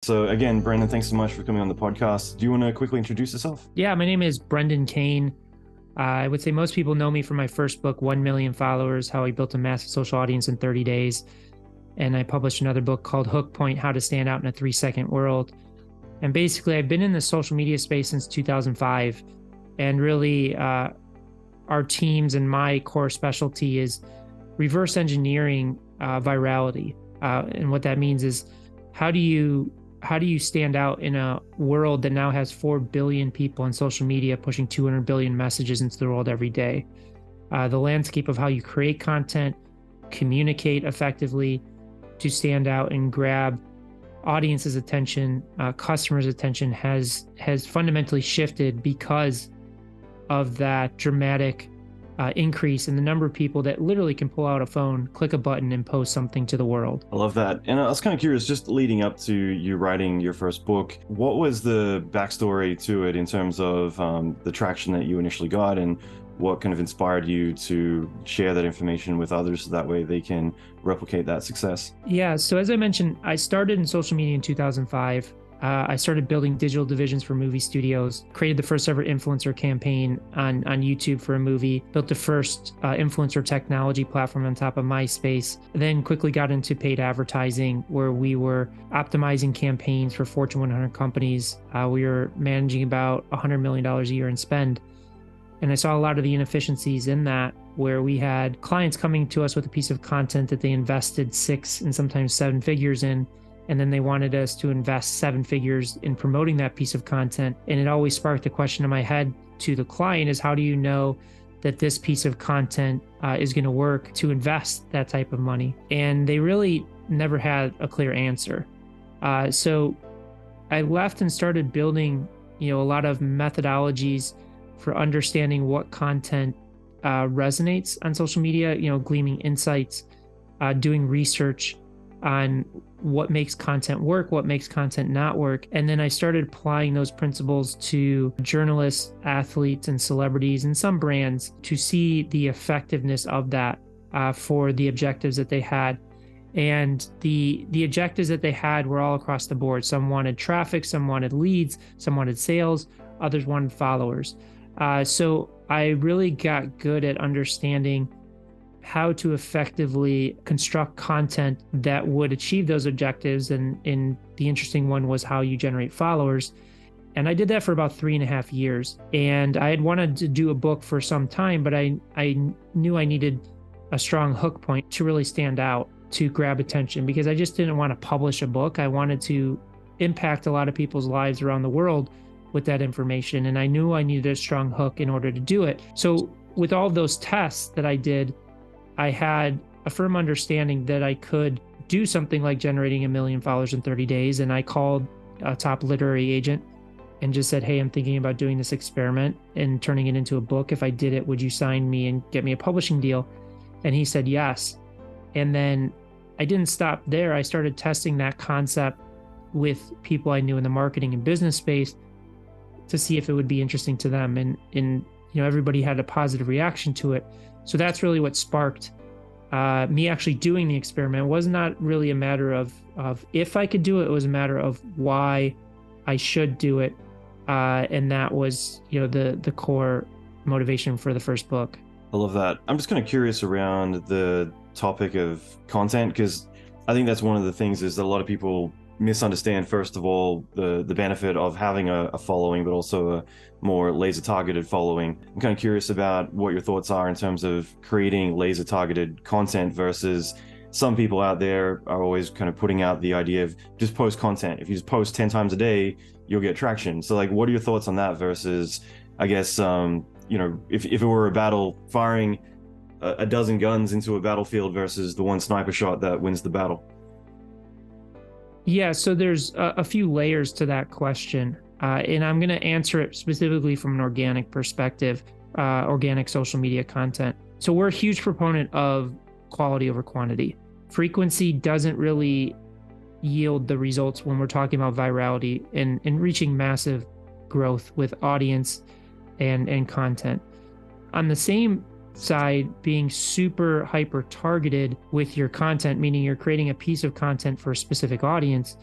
So again, Brendan, thanks so much for coming on the podcast. Do you want to quickly introduce yourself? Yeah, my name is Brendan Kane. I would say most people know me from my first book, 1 Million Followers, How I Built a Massive Social Audience in 30 Days. And I published another book called Hook Point, How to Stand Out in a 3-Second World. And basically, I've been in the social media space since 2005. And really, our teams and my core specialty is reverse engineering virality. And what that means is how do you stand out in a world that now has 4 billion people on social media pushing 200 billion messages into the world every day? The landscape of how you create content, communicate effectively to stand out and grab audience's attention, customers' attention has fundamentally shifted because of that dramatic increase in the number of people that literally can pull out a phone, click a button, and post something to the world. I love that. And I was kind of curious, just leading up to you writing your first book, what was the backstory to it in terms of the traction that you initially got, and what kind of inspired you to share that information with others so that way they can replicate that success? Yeah, so as I mentioned, I started in social media in 2005. I started building digital divisions for movie studios, created the first ever influencer campaign on YouTube for a movie, built the first influencer technology platform on top of MySpace, then quickly got into paid advertising where we were optimizing campaigns for Fortune 100 companies. We were managing about $100 million a year in spend. And I saw a lot of the inefficiencies in that, where we had clients coming to us with a piece of content that they invested 6 and sometimes 7 figures in, and then they wanted us to invest 7 figures in promoting that piece of content. And it always sparked the question in my head to the client is, how do you know that this piece of content is going to work to invest that type of money? And they really never had a clear answer. So I left and started building, a lot of methodologies for understanding what content resonates on social media, gleaming insights, doing research on what makes content work, what makes content not work. And then I started applying those principles to journalists, athletes, and celebrities, and some brands to see the effectiveness of that for the objectives that they had. And the objectives that they had were all across the board. Some wanted traffic, some wanted leads, some wanted sales, others wanted followers. So I really got good at understanding how to effectively construct content that would achieve those objectives. And the interesting one was how you generate followers. And I did that for about 3.5 years. And I had wanted to do a book for some time, but I knew I needed a strong hook point to really stand out, to grab attention, because I just didn't want to publish a book. I wanted to impact a lot of people's lives around the world with that information. And I knew I needed a strong hook in order to do it. So with all of those tests that I did, I had a firm understanding that I could do something like generating 1 million followers in 30 days. And I called a top literary agent and just said, hey, I'm thinking about doing this experiment and turning it into a book. If I did it, would you sign me and get me a publishing deal? And he said yes. And then I didn't stop there. I started testing that concept with people I knew in the marketing and business space to see if it would be interesting to them. And everybody had a positive reaction to it. So that's really what sparked me actually doing the experiment. It was not really a matter of if I could do it. It was a matter of why I should do it. And that was, the core motivation for the first book. I love that. I'm just kind of curious around the topic of content, because I think that's one of the things is that a lot of people misunderstand, first of all, the benefit of having a following, but also a more laser targeted following. I'm kind of curious about what your thoughts are in terms of creating laser targeted content versus some people out there are always kind of putting out the idea of just post content. If you just post 10 times a day, you'll get traction. So like, what are your thoughts on that versus, I guess, if it were a battle, firing a dozen guns into a battlefield versus the one sniper shot that wins the battle? Yeah, so there's a few layers to that question, and I'm going to answer it specifically from an organic perspective, organic social media content. So we're a huge proponent of quality over quantity. Frequency doesn't really yield the results when we're talking about virality and reaching massive growth with audience and content. On the same side, being super hyper targeted with your content, meaning you're creating a piece of content for a specific audience,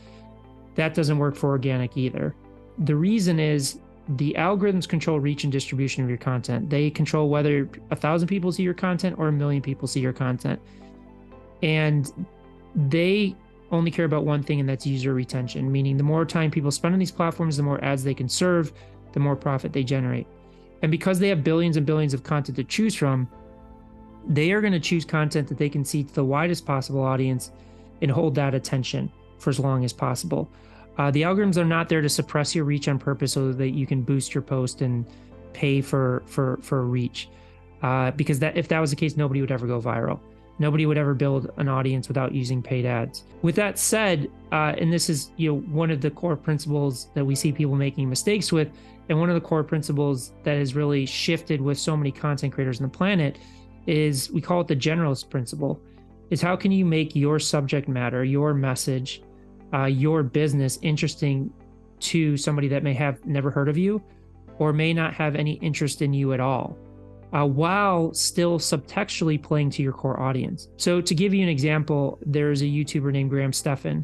That doesn't work for organic either. The reason is the algorithms control reach and distribution of your content. They control whether 1,000 people see your content or 1 million people see your content. And they only care about one thing, and that's user retention, meaning the more time people spend on these platforms, the more ads they can serve, the more profit they generate. And because they have billions and billions of content to choose from, they are going to choose content that they can see to the widest possible audience and hold that attention for as long as possible. The algorithms are not there to suppress your reach on purpose so that you can boost your post and pay for reach. Because if that was the case, nobody would ever go viral. Nobody would ever build an audience without using paid ads. With that said, and this is one of the core principles that we see people making mistakes with, and one of the core principles that has really shifted with so many content creators on the planet is, we call it the Generalist Principle, is how can you make your subject matter, your message, your business interesting to somebody that may have never heard of you or may not have any interest in you at all, while still subtextually playing to your core audience. So to give you an example, there's a YouTuber named Graham Stephan,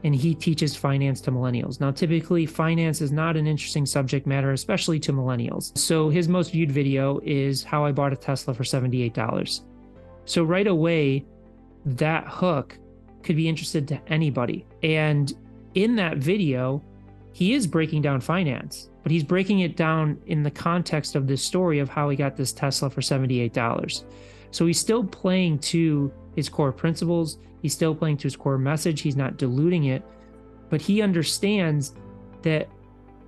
and he teaches finance to millennials. Now, typically finance is not an interesting subject matter, especially to millennials. So his most viewed video is how I bought a Tesla for $78. So right away, that hook could be interested to anybody. And in that video, he is breaking down finance, but he's breaking it down in the context of this story of how he got this Tesla for $78. So he's still playing to his core principles. He's still playing to his core message. He's not diluting it, but he understands that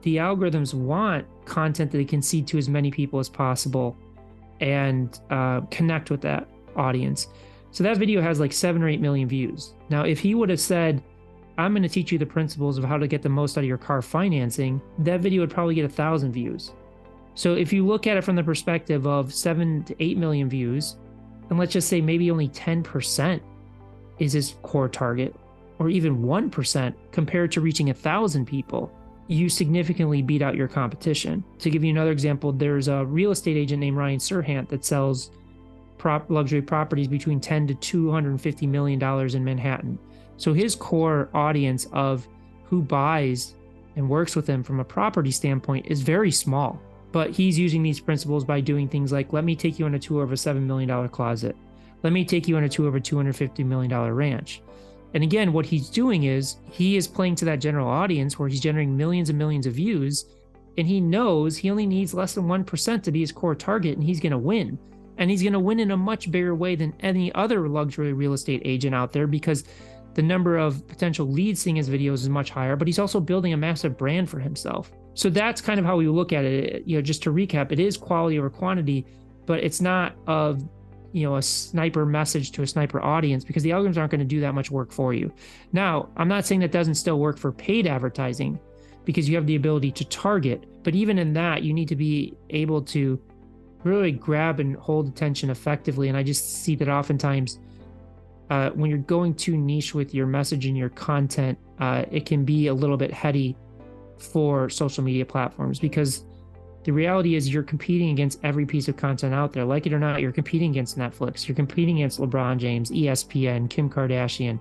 the algorithms want content that they can see to as many people as possible and connect with that audience. So that video has like 7 or 8 million views. Now, if he would have said, I'm going to teach you the principles of how to get the most out of your car financing, that video would probably get 1,000 views. So if you look at it from the perspective of 7 to 8 million views, and let's just say maybe only 10% is his core target, or even 1% compared to reaching 1,000 people, you significantly beat out your competition. To give you another example, there's a real estate agent named Ryan Serhant that sells luxury properties between $10 to $250 million in Manhattan. So his core audience of who buys and works with him from a property standpoint is very small. But he's using these principles by doing things like, let me take you on a tour of a $7 million closet. Let me take you on a tour of a $250 million ranch. And again, what he's doing is he is playing to that general audience where he's generating millions and millions of views. And he knows he only needs less than 1% to be his core target, and he's going to win. And he's going to win in a much bigger way than any other luxury real estate agent out there, because the number of potential leads seeing his videos is much higher, but he's also building a massive brand for himself. So that's kind of how we look at it. Just to recap, it is quality over quantity, but it's not of, a sniper message to a sniper audience, because the algorithms aren't going to do that much work for you. Now, I'm not saying that doesn't still work for paid advertising, because you have the ability to target, but even in that, you need to be able to really grab and hold attention effectively. And I just see that oftentimes when you're going too niche with your message and your content, it can be a little bit heady for social media platforms, because the reality is you're competing against every piece of content out there. Like it or not, you're competing against Netflix, you're competing against LeBron James, ESPN, Kim Kardashian,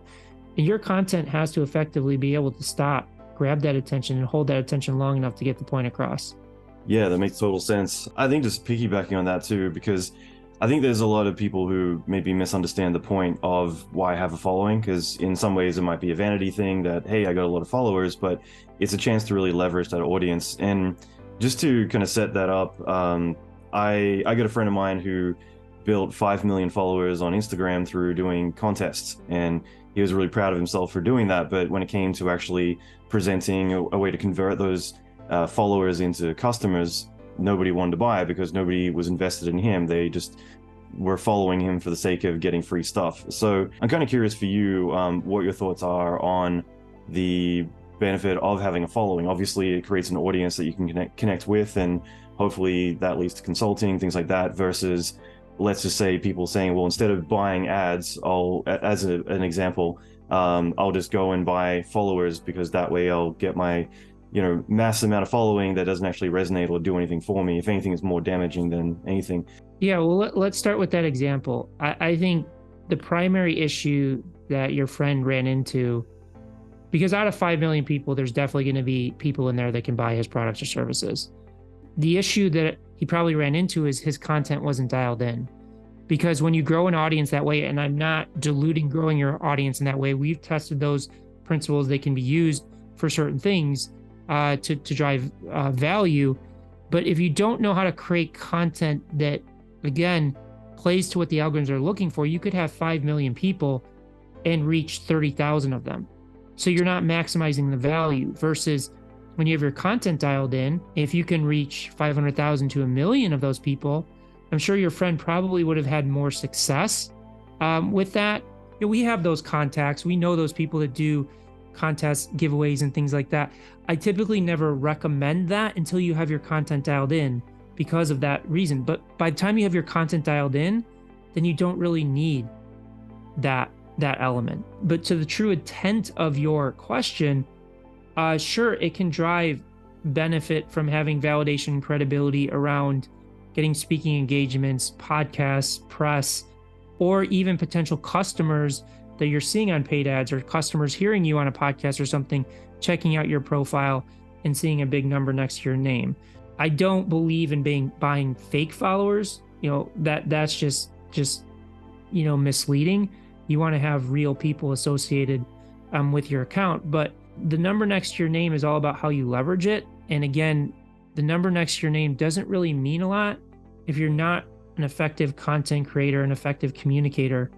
and your content has to effectively be able to stop, grab that attention, and hold that attention long enough to get the point across. Yeah, that makes total sense. I think just piggybacking on that too, because I think there's a lot of people who maybe misunderstand the point of why I have a following, because in some ways it might be a vanity thing that, hey, I got a lot of followers, but it's a chance to really leverage that audience. And just to kind of set that up, I got a friend of mine who built 5 million followers on Instagram through doing contests, and he was really proud of himself for doing that. But when it came to actually presenting a way to convert those followers into customers, nobody wanted to buy because nobody was invested in him. They just were following him for the sake of getting free stuff. So I'm kind of curious for you, what your thoughts are on the benefit of having a following. Obviously, it creates an audience that you can connect with, and hopefully that leads to consulting, things like that, versus, let's just say, people saying, well, instead of buying ads, as an example, I'll just go and buy followers, because that way I'll get my massive amount of following that doesn't actually resonate or do anything for me. If anything, is more damaging than anything. Yeah, well, let's start with that example. I think the primary issue that your friend ran into Because out of 5 million people, there's definitely going to be people in there that can buy his products or services. The issue that he probably ran into is his content wasn't dialed in. Because when you grow an audience that way, and I'm not diluting growing your audience in that way, we've tested those principles. They can be used for certain things to drive value. But if you don't know how to create content that, again, plays to what the algorithms are looking for, you could have 5 million people and reach 30,000 of them. So you're not maximizing the value, versus when you have your content dialed in, if you can reach 500,000 to 1 million of those people, I'm sure your friend probably would have had more success with that. You know, we have those contacts. We know those people that do contests, giveaways, and things like that. I typically never recommend that until you have your content dialed in because of that reason. But by the time you have your content dialed in, then you don't really need that element. But to the true intent of your question, sure, it can drive benefit from having validation and credibility around getting speaking engagements, podcasts, press, or even potential customers that you're seeing on paid ads, or customers hearing you on a podcast or something, checking out your profile and seeing a big number next to your name. I don't believe in buying fake followers. You know, that's just misleading. You want to have real people associated with your account, but the number next to your name is all about how you leverage it. And again, the number next to your name doesn't really mean a lot if you're not an effective content creator, an effective communicator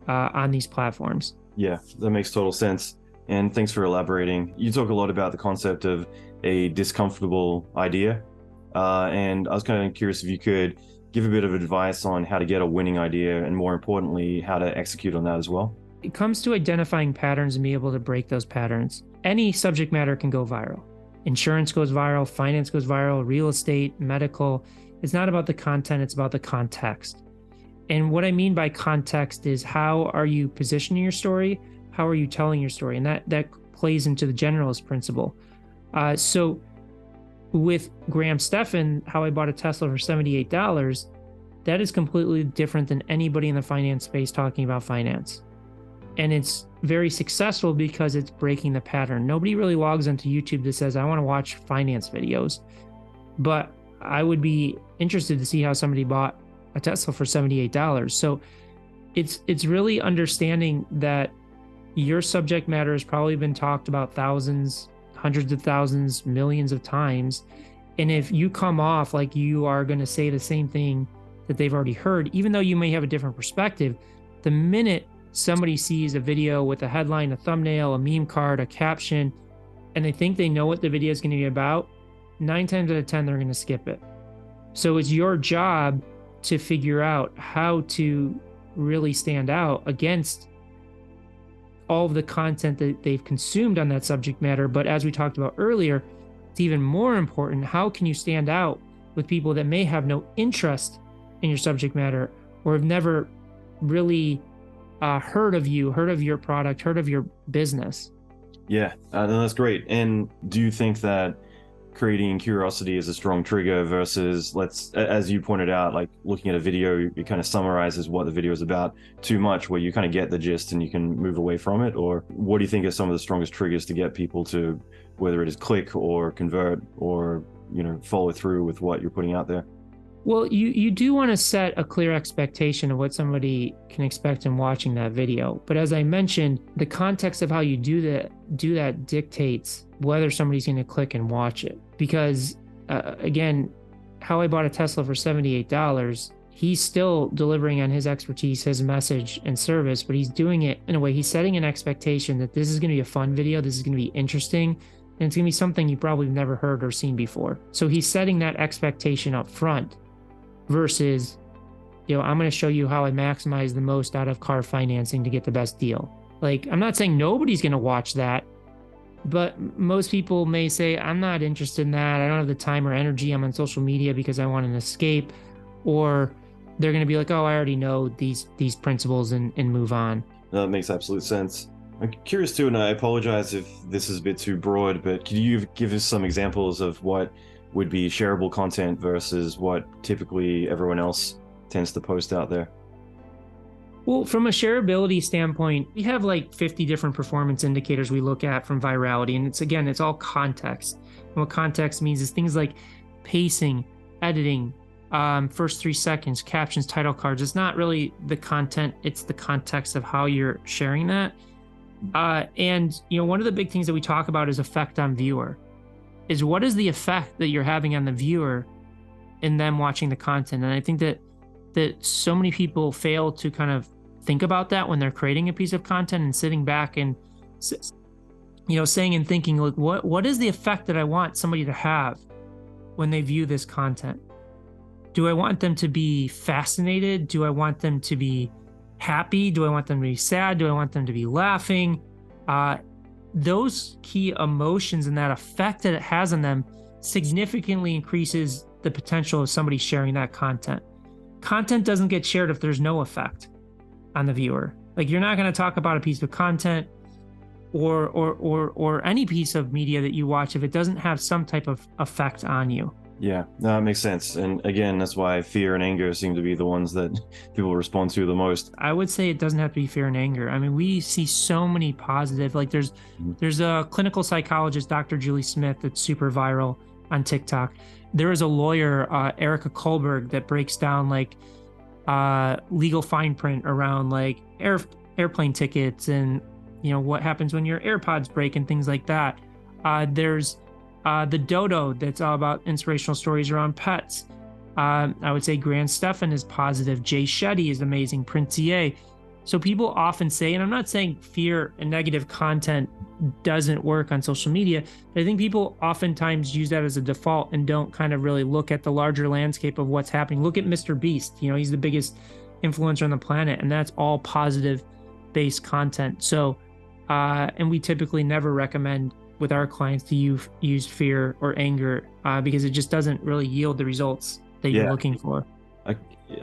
on these platforms. Yeah, that makes total sense. And thanks for elaborating. You talk a lot about the concept of a discomfortable idea. And I was kind of curious if you could give a bit of advice on how to get a winning idea, and more importantly, how to execute on that as well. It comes to identifying patterns and being able to break those patterns. Any subject matter can go viral. Insurance goes viral, finance goes viral, real estate, medical. It's not about the content, it's about the context. And what I mean by context is, how are you positioning your story? How are you telling your story? And that plays into the Generalist Principle. So with Graham Stephan, how I bought a Tesla for $78, that is completely different than anybody in the finance space talking about finance. And it's very successful because it's breaking the pattern. Nobody really logs onto YouTube that says, I want to watch finance videos. But I would be interested to see how somebody bought a Tesla for $78. So it's really understanding that your subject matter has probably been talked about thousands, hundreds of thousands, millions of times. And if you come off like you are going to say the same thing that they've already heard, even though you may have a different perspective, the minute somebody sees a video with a headline, a thumbnail, a meme card, a caption, and they think they know what the video is going to be about, 9 times out of 10, they're going to skip it. So it's your job to figure out how to really stand out against all of the content that they've consumed on that subject matter. But as we talked about earlier, it's even more important, how can you stand out with people that may have no interest in your subject matter, or have never really heard of you, heard of your product, heard of your business? Yeah, that's great. And do you think that creating curiosity is a strong trigger versus, as you pointed out, like looking at a video, it kind of summarizes what the video is about too much, where you kind of get the gist and you can move away from it? Or what do you think are some of the strongest triggers to get people to, whether it is click or convert or, follow through with what you're putting out there? Well, you do want to set a clear expectation of what somebody can expect in watching that video. But as I mentioned, the context of how you do that dictates whether somebody's going to click and watch it. Because again, how I bought a Tesla for $78, he's still delivering on his expertise, his message and service, but he's doing it in a way, he's setting an expectation that this is going to be a fun video, this is going to be interesting, and it's going to be something you probably have never heard or seen before. So he's setting that expectation up front. Versus, I'm going to show you how I maximize the most out of car financing to get the best deal. Like, I'm not saying nobody's going to watch that, but most people may say, I'm not interested in that. I don't have the time or energy. I'm on social media because I want an escape. Or they're going to be like, oh, I already know these principles and move on. No, that makes absolute sense. I'm curious too, and I apologize if this is a bit too broad, but could you give us some examples of what would be shareable content versus what typically everyone else tends to post out there? Well, from a shareability standpoint, we have like 50 different performance indicators we look at from virality. And it's all context. And what context means is things like pacing, editing, first 3 seconds, captions, title cards. It's not really the content, it's the context of how you're sharing that. And one of the big things that we talk about is effect on viewer. Is what is the effect that you're having on the viewer in them watching the content? And I think that so many people fail to kind of think about that when they're creating a piece of content and sitting back and saying and thinking, like, what is the effect that I want somebody to have when they view this content? Do I want them to be fascinated? Do I want them to be happy? Do I want them to be sad? Do I want them to be laughing? Those key emotions and that effect that it has on them significantly increases the potential of somebody sharing that content. Content doesn't get shared if there's no effect on the viewer. Like, you're not going to talk about a piece of content or any piece of media that you watch if it doesn't have some type of effect on you. Yeah, no, it makes sense. And again, that's why fear and anger seem to be the ones that people respond to the most. I would say it doesn't have to be fear and anger. I mean, we see so many positive, like there's a clinical psychologist, Dr. Julie Smith, that's super viral on TikTok. There is a lawyer, Erica Kohlberg, that breaks down like legal fine print around like airplane tickets and what happens when your AirPods break and things like that. There's the Dodo, that's all about inspirational stories around pets. I would say Grant Stephan is positive. Jay Shetty is amazing. Prince EA. So people often say, and I'm not saying fear and negative content doesn't work on social media, but I think people oftentimes use that as a default and don't kind of really look at the larger landscape of what's happening. Look at Mr. Beast. He's the biggest influencer on the planet, and that's all positive based content. So, and we typically never recommend with our clients to use fear or anger because it just doesn't really yield the results that you're looking for.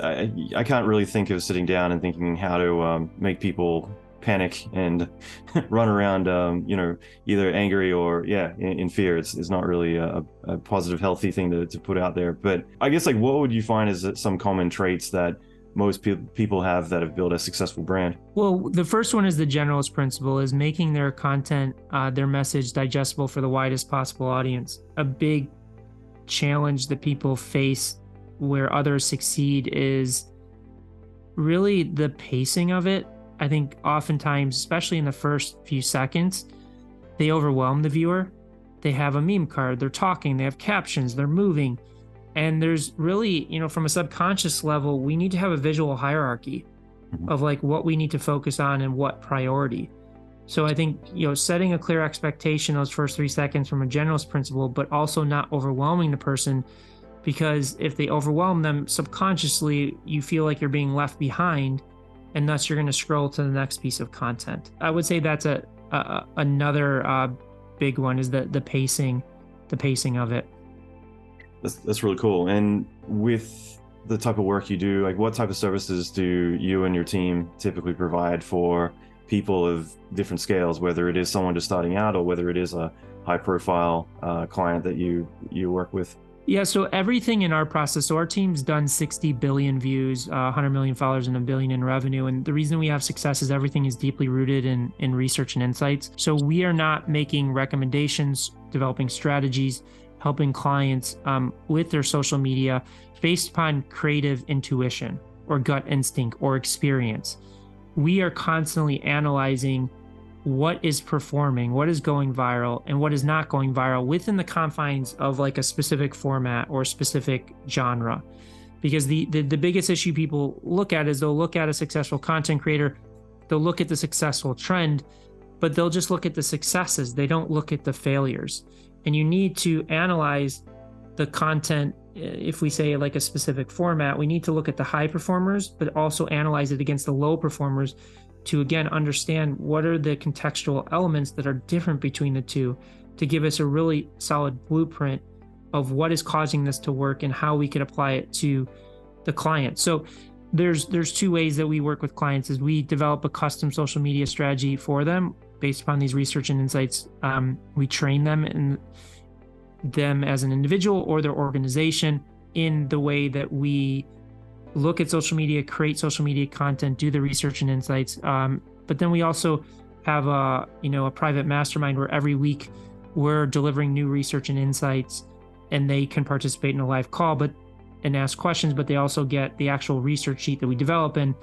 I can't really think of sitting down and thinking how to make people panic and run around, either angry or in fear. It's not really a positive, healthy thing to put out there. But I guess, like, what would you find is some common traits that most people have that have built a successful brand? Well, the first one is the generalist principle, is making their content, their message digestible for the widest possible audience. A big challenge that people face where others succeed is really the pacing of it. I think oftentimes, especially in the first few seconds, they overwhelm the viewer. They have a meme card, they're talking, they have captions, they're moving. And there's really, from a subconscious level, we need to have a visual hierarchy of like what we need to focus on and what priority. So I think, setting a clear expectation those first 3 seconds from a generalist principle, but also not overwhelming the person, because if they overwhelm them subconsciously, you feel like you're being left behind, and thus you're going to scroll to the next piece of content. I would say that's another big one, is the pacing of it. That's really cool. And with the type of work you do, like, what type of services do you and your team typically provide for people of different scales, whether it is someone just starting out or whether it is a high profile client that you work with? Yeah, so everything in our process, so our team's done 60 billion views, 100 million followers, and $1 billion in revenue. And the reason we have success is everything is deeply rooted in research and insights. So we are not making recommendations, developing strategies, helping clients with their social media based upon creative intuition or gut instinct or experience. We are constantly analyzing what is performing, what is going viral, and what is not going viral within the confines of like a specific format or specific genre. Because the biggest issue people look at is they'll look at a successful content creator, they'll look at the successful trend, but they'll just look at the successes. They don't look at the failures. And you need to analyze the content. If we say like a specific format, we need to look at the high performers, but also analyze it against the low performers to, again, understand what are the contextual elements that are different between the two, to give us a really solid blueprint of what is causing this to work and how we could apply it to the client. So there's 2 ways that we work with clients. Is we develop a custom social media strategy for them based upon these research and insights. We train them as an individual or their organization in the way that we look at social media, create social media content, do the research and insights. But then we also have a private mastermind where every week we're delivering new research and insights, and they can participate in a live call and ask questions, but they also get the actual research sheet that we develop and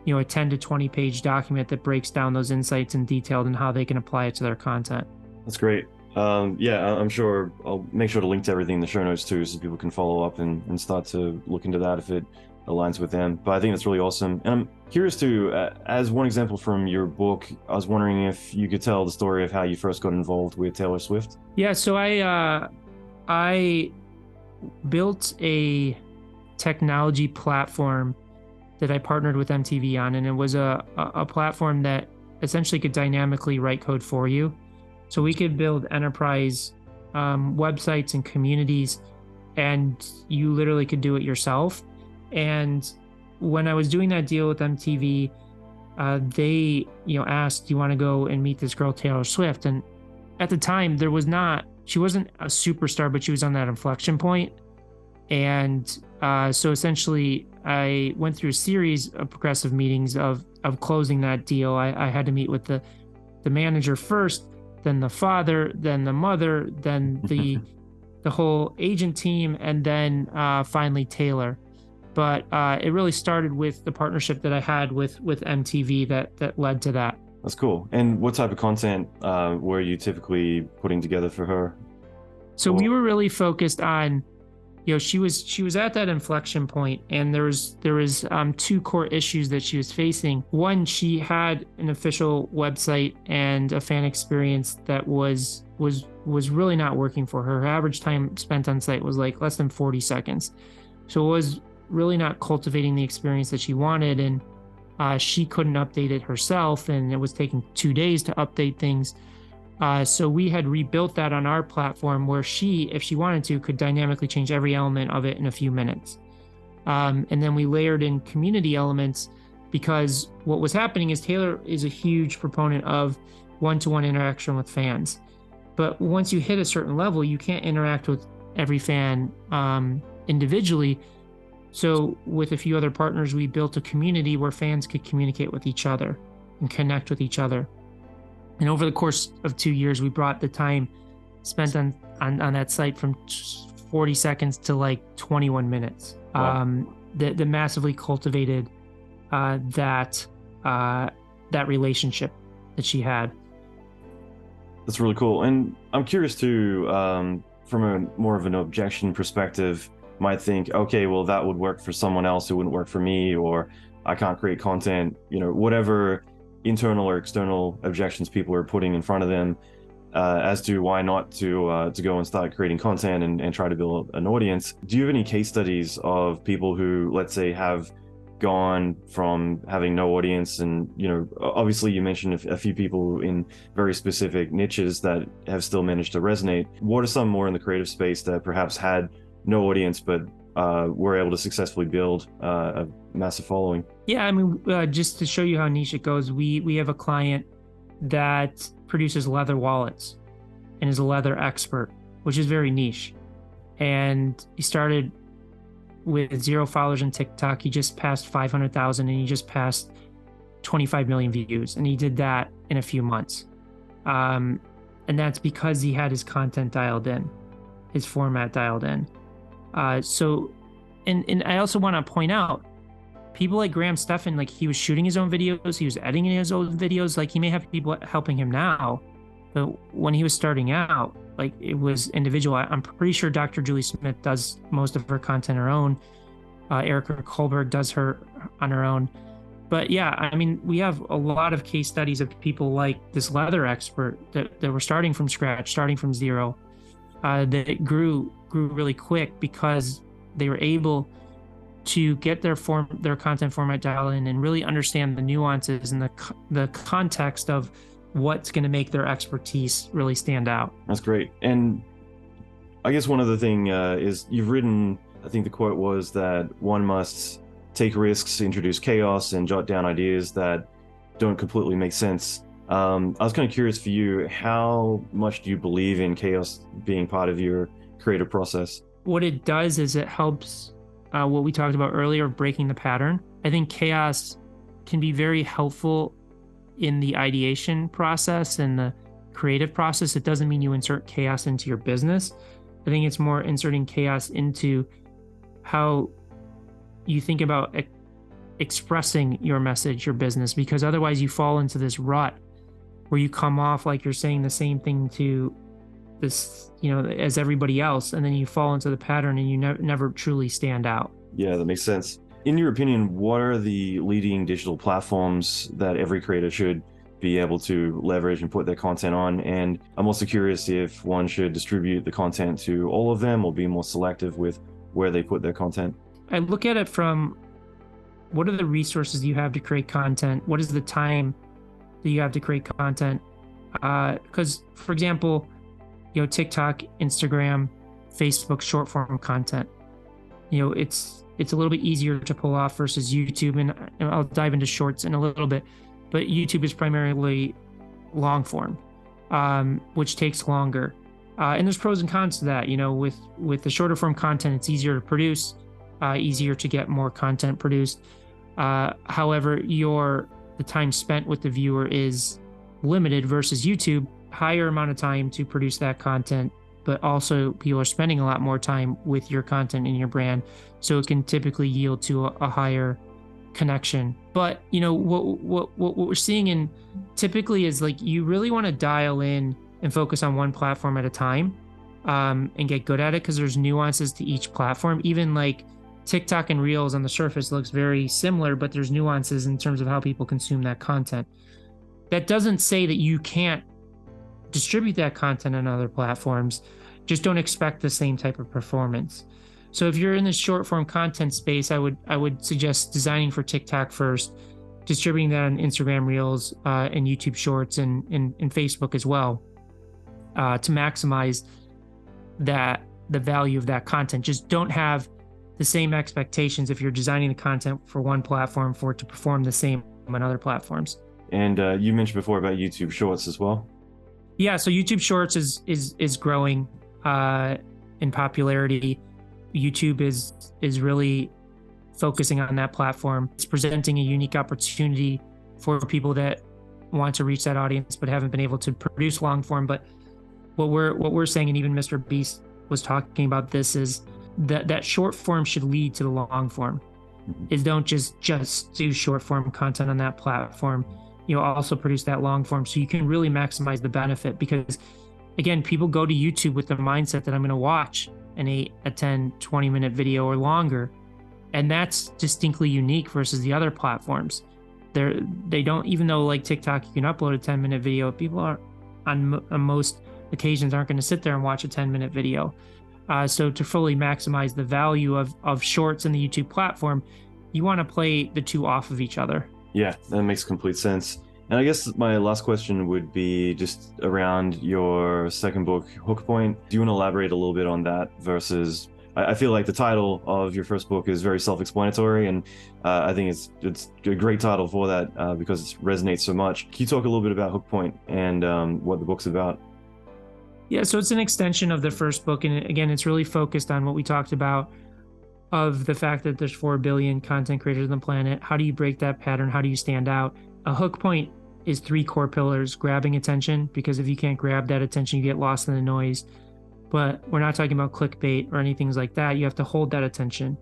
a 10 to 20 page document that breaks down those insights in detail and how they can apply it to their content. That's great. Yeah, I'm sure I'll make sure to link to everything in the show notes too, so people can follow up and start to look into that if it aligns with them. But I think that's really awesome. And I'm curious too, as one example from your book, I was wondering if you could tell the story of how you first got involved with Taylor Swift. Yeah, so I built a technology platform that I partnered with MTV on, and it was a platform that essentially could dynamically write code for you. So we could build enterprise websites and communities, and you literally could do it yourself. And when I was doing that deal with MTV, they asked, "Do you want to go and meet this girl Taylor Swift?" And at the time, she wasn't a superstar, but she was on that inflection point. And so essentially, I went through a series of progressive meetings of closing that deal. I had to meet with the manager first, then the father, then the mother, then the whole agent team, and then finally Taylor. But it really started with the partnership that I had with MTV that led to that. That's cool. And what type of content were you typically putting together for her? So we were really focused on, she was at that inflection point, and there was two core issues that she was facing. One, she had an official website and a fan experience that was really not working for her. Her average time spent on site was like less than 40 seconds. So it was really not cultivating the experience that she wanted, and she couldn't update it herself, and it was taking 2 days to update things. So we had rebuilt that on our platform where she, if she wanted to, could dynamically change every element of it in a few minutes. And then we layered in community elements, because what was happening is Taylor is a huge proponent of one-to-one interaction with fans. But once you hit a certain level, you can't interact with every fan individually. So with a few other partners, we built a community where fans could communicate with each other and connect with each other. And over the course of 2 years, we brought the time spent on that site from 40 seconds to like 21 minutes. Wow. That massively cultivated that relationship that she had. That's really cool. And I'm curious too, from a more of an objection perspective, might think, okay, well, that would work for someone else, it wouldn't work for me, or I can't create content, whatever internal or external objections people are putting in front of them as to why not to go and start creating content and try to build an audience. Do you have any case studies of people who, let's say, have gone from having no audience, and obviously you mentioned a few people in very specific niches that have still managed to resonate. What are some more in the creative space that perhaps had no audience but were able to successfully build a massive following? Yeah, I mean, just to show you how niche it goes, we have a client that produces leather wallets and is a leather expert, which is very niche. And he started with 0 followers on TikTok. He just passed 500,000, and he just passed 25 million views. And he did that in a few months. And that's because he had his content dialed in, his format dialed in. And I also want to point out, people like Graham Stephan, like, he was shooting his own videos, he was editing his own videos. Like, he may have people helping him now, but when he was starting out, like, it was individual. I'm pretty sure Dr. Julie Smith does most of her content on her own. Erica Kohlberg does her on her own. But yeah, I mean, we have a lot of case studies of people like this leather expert that were starting from scratch, starting from zero, that grew really quick because they were able to get their content format dialed in and really understand the nuances and the context of what's going to make their expertise really stand out. That's great. And I guess one other thing is, you've written, I think the quote was that one must take risks, introduce chaos, and jot down ideas that don't completely make sense. I was kind of curious for you, how much do you believe in chaos being part of your creative process? What it does is it helps what we talked about earlier, breaking the pattern. I think chaos can be very helpful in the ideation process and the creative process. It doesn't mean you insert chaos into your business. I think it's more inserting chaos into how you think about expressing your message, your business, because otherwise you fall into this rut where you come off like you're saying the same thing to this, as everybody else, and then you fall into the pattern and you never truly stand out. Yeah, that makes sense. In your opinion, what are the leading digital platforms that every creator should be able to leverage and put their content on? And I'm also curious if one should distribute the content to all of them or be more selective with where they put their content. I look at it from, what are the resources you have to create content? What is the time that you have to create content? Because, for example, TikTok, Instagram, Facebook, short form content, it's a little bit easier to pull off versus YouTube. And I'll dive into shorts in a little bit, but YouTube is primarily long form, which takes longer. And there's pros and cons to that. With the shorter form content, it's easier to produce, easier to get more content produced. However, the time spent with the viewer is limited versus YouTube, higher amount of time to produce that content, but also people are spending a lot more time with your content and your brand. So it can typically yield to a higher connection. But, what we're seeing typically is like, you really want to dial in and focus on one platform at a time, and get good at it, because there's nuances to each platform. Even like TikTok and Reels on the surface looks very similar, but there's nuances in terms of how people consume that content. That doesn't say that you can't distribute that content on other platforms. Just don't expect the same type of performance. So if you're in the short form content space, I would suggest designing for TikTok first, distributing that on Instagram Reels, and YouTube Shorts, and Facebook as well, to maximize the value of that content. Just don't have the same expectations if you're designing the content for one platform for it to perform the same on other platforms. And you mentioned before about YouTube Shorts as well. Yeah, so YouTube Shorts is growing in popularity. YouTube is really focusing on that platform. It's presenting a unique opportunity for people that want to reach that audience but haven't been able to produce long form. But what we're saying, and even Mr. Beast was talking about this, is that short form should lead to the long form. Is don't just do short form content on that platform. Also produce that long form so you can really maximize the benefit. Because again, people go to YouTube with the mindset that I'm going to watch an 8, a 10, 20-minute video or longer. And that's distinctly unique versus the other platforms. They don't, even though like TikTok, you can upload a 10-minute video, people are on most occasions aren't going to sit there and watch a 10-minute video. So to fully maximize the value of shorts in the YouTube platform, you want to play the two off of each other. Yeah, that makes complete sense. And I guess my last question would be just around your second book, Hook Point. Do you want to elaborate a little bit on that versus, I feel like the title of your first book is very self-explanatory, and I think it's a great title for that because it resonates so much. Can you talk a little bit about Hook Point and what the book's about? Yeah, so it's an extension of the first book. And again, it's really focused on what we talked about, of the fact that there's 4 billion content creators on the planet. How do you break that pattern? How do you stand out? A hook point is 3 core pillars: grabbing attention, because if you can't grab that attention, you get lost in the noise. But we're not talking about clickbait or anything like that. You have to hold that attention.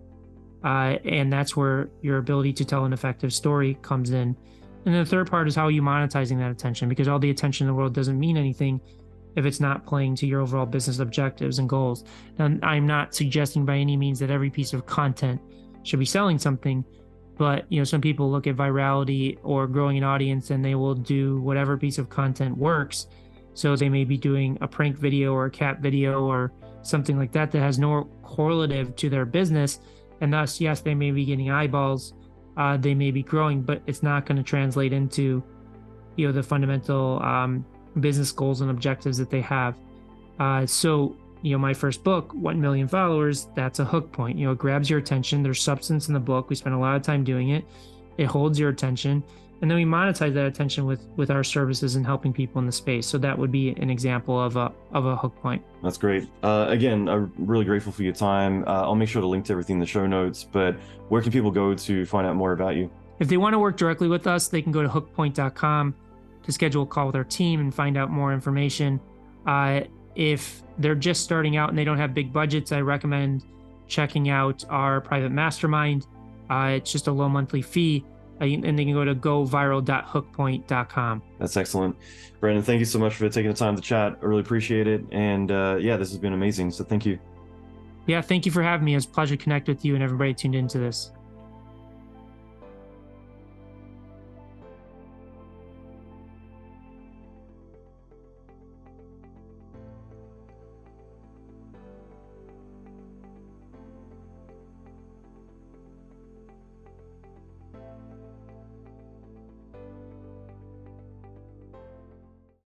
And that's where your ability to tell an effective story comes in. And then the third part is how are you monetizing that attention, because all the attention in the world doesn't mean anything if it's not playing to your overall business objectives and goals. Now, I'm not suggesting by any means that every piece of content should be selling something, but some people look at virality or growing an audience and they will do whatever piece of content works. So they may be doing a prank video or a cat video or something like that that has no correlative to their business. And thus, yes, they may be getting eyeballs, they may be growing, but it's not going to translate into, the fundamental business goals and objectives that they have. So my first book, 1 million followers, that's a hook point. It grabs your attention. There's substance in the book. We spent a lot of time doing it. It holds your attention. And then we monetize that attention with our services and helping people in the space. So that would be an example of a hook point. That's great. Again, I'm really grateful for your time. I'll make sure to link to everything in the show notes, but where can people go to find out more about you? If they want to work directly with us, they can go to hookpoint.com to schedule a call with our team and find out more information. If they're just starting out and they don't have big budgets, I recommend checking out our private mastermind. It's just a low monthly fee. And they can go to goviral.hookpoint.com. That's excellent. Brendan, thank you so much for taking the time to chat. I really appreciate it. And yeah, this has been amazing. So thank you. Yeah, thank you for having me. It was a pleasure to connect with you and everybody tuned into this.